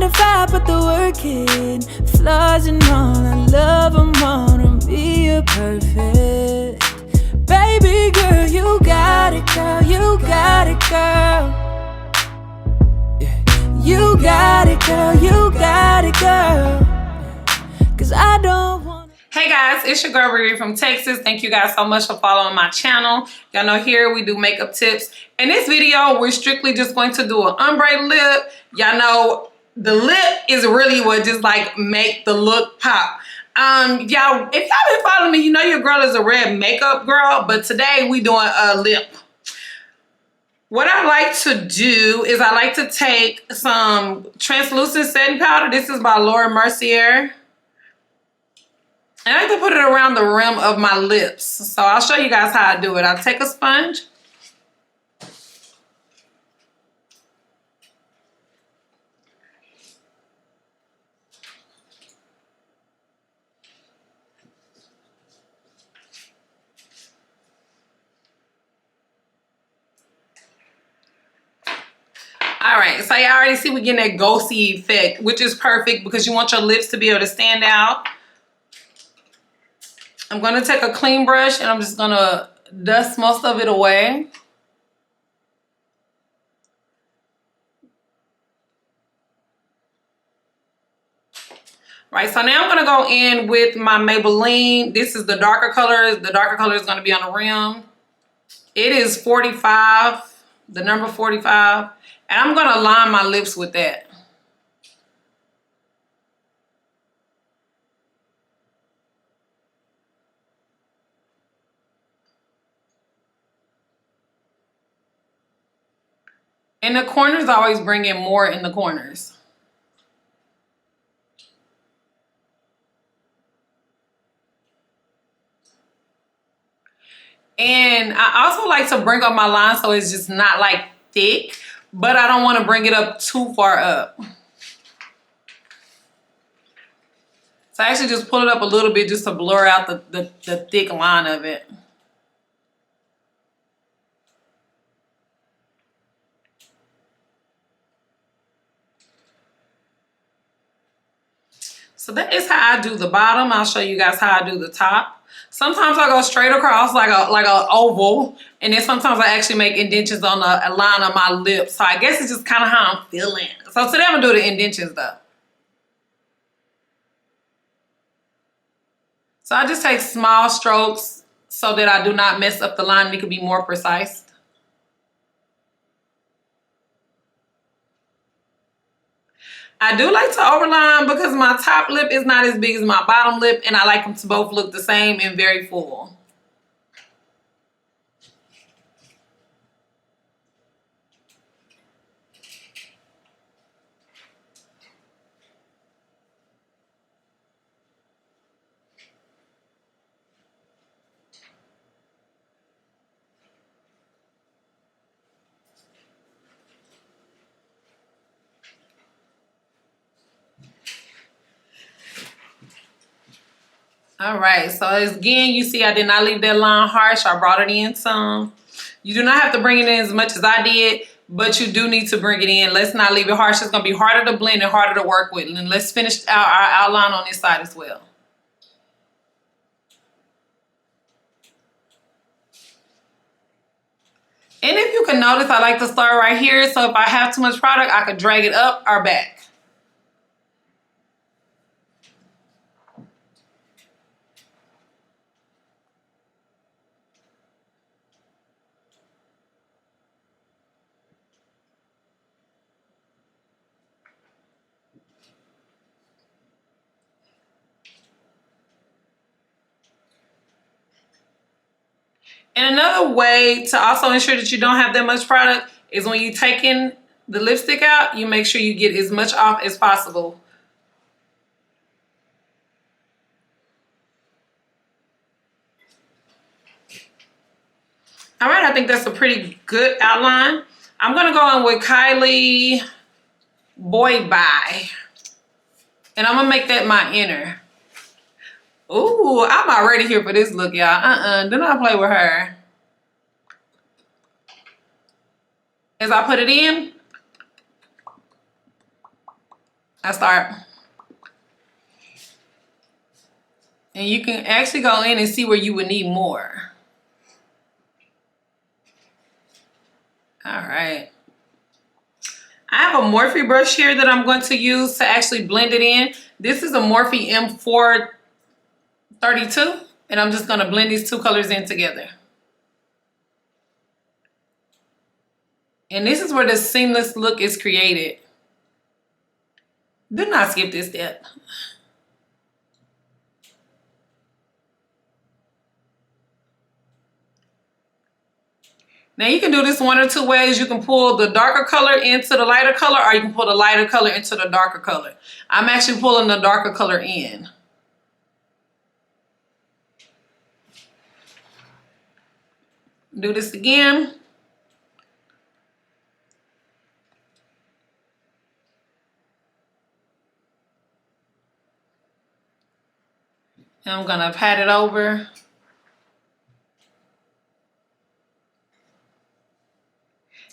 mind if I put the work in? Flaws and all, I love them all. Don't be a perfect. Baby girl, you got it, girl. You got it, girl. You got it, girl. You got it, girl. 'Cause I don't want. Hey guys, it's your girl Riri from Texas. Thank you guys so much for following my channel. Y'all know here we do makeup tips. In this video, we're strictly just going to do an ombre lip. Y'all know the lip is really what just like make the look pop. Y'all, if y'all been following me, you know your girl is a red makeup girl, but today we doing a lip. What I like to do is I like to take some translucent setting powder. This is by Laura Mercier. And I like to put it around the rim of my lips. So I'll show you guys how I do it. I'll take a sponge. All right, so you already see we're getting that ghosty effect, which is perfect because you want your lips to be able to stand out. I'm gonna take a clean brush and I'm just gonna dust most of it away. Right, so now I'm gonna go in with my Maybelline. This is the darker color. The darker color is gonna be on the rim. It is 45, the number 45. And I'm gonna line my lips with that. In the corners, I always bring in more in the corners. And I also like to bring up my line so it's just not like thick, but I don't want to bring it up too far up. So I actually just pull it up a little bit just to blur out the thick line of it. So that is how I do the bottom. I'll show you guys how I do the top. Sometimes I go straight across like a oval, and then sometimes I actually make indentions on the line of my lips. So I guess it's just kind of how I'm feeling. So today I'm gonna do the indentions though. So I just take small strokes so that I do not mess up the line and it can be more precise. I do like to overline because my top lip is not as big as my bottom lip, and I like them to both look the same and very full. All right, so again, you see I did not leave that line harsh. I brought it in some. You do not have to bring it in as much as I did, but you do need to bring it in. Let's not leave it harsh. It's gonna be harder to blend and harder to work with. And let's finish our outline on this side as well. And if you can notice, I like to start right here. So if I have too much product, I could drag it up or back. And another way to also ensure that you don't have that much product is when you're taking the lipstick out, you make sure you get as much off as possible. All right, I think that's a pretty good outline. I'm gonna go in with Kylie Boy Bye. And I'm gonna make that my inner. Ooh, I'm already here for this look, y'all. Do not play with her. As I put it in, I start. And you can actually go in and see where you would need more. All right. I have a Morphe brush here that I'm going to use to actually blend it in. This is a Morphe M432, and I'm just going to blend these two colors in together. And this is where the seamless look is created. Do not skip this step. Now you can do this one or two ways. You can pull the darker color into the lighter color, or you can pull the lighter color into the darker color. I'm actually pulling the darker color in. Do this again. And I'm gonna pat it over.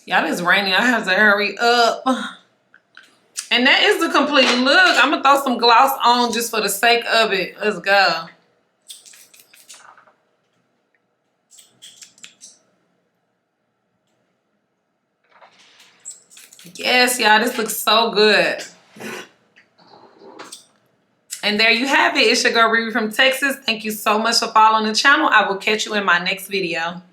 Y'all, it's raining. I have to hurry up. And that is the complete look. I'm gonna throw some gloss on just for the sake of it. Let's go. Yes, y'all, this looks so good. And there you have it. It's your girl, Riri from Texas. Thank you so much for following the channel. I will catch you in my next video.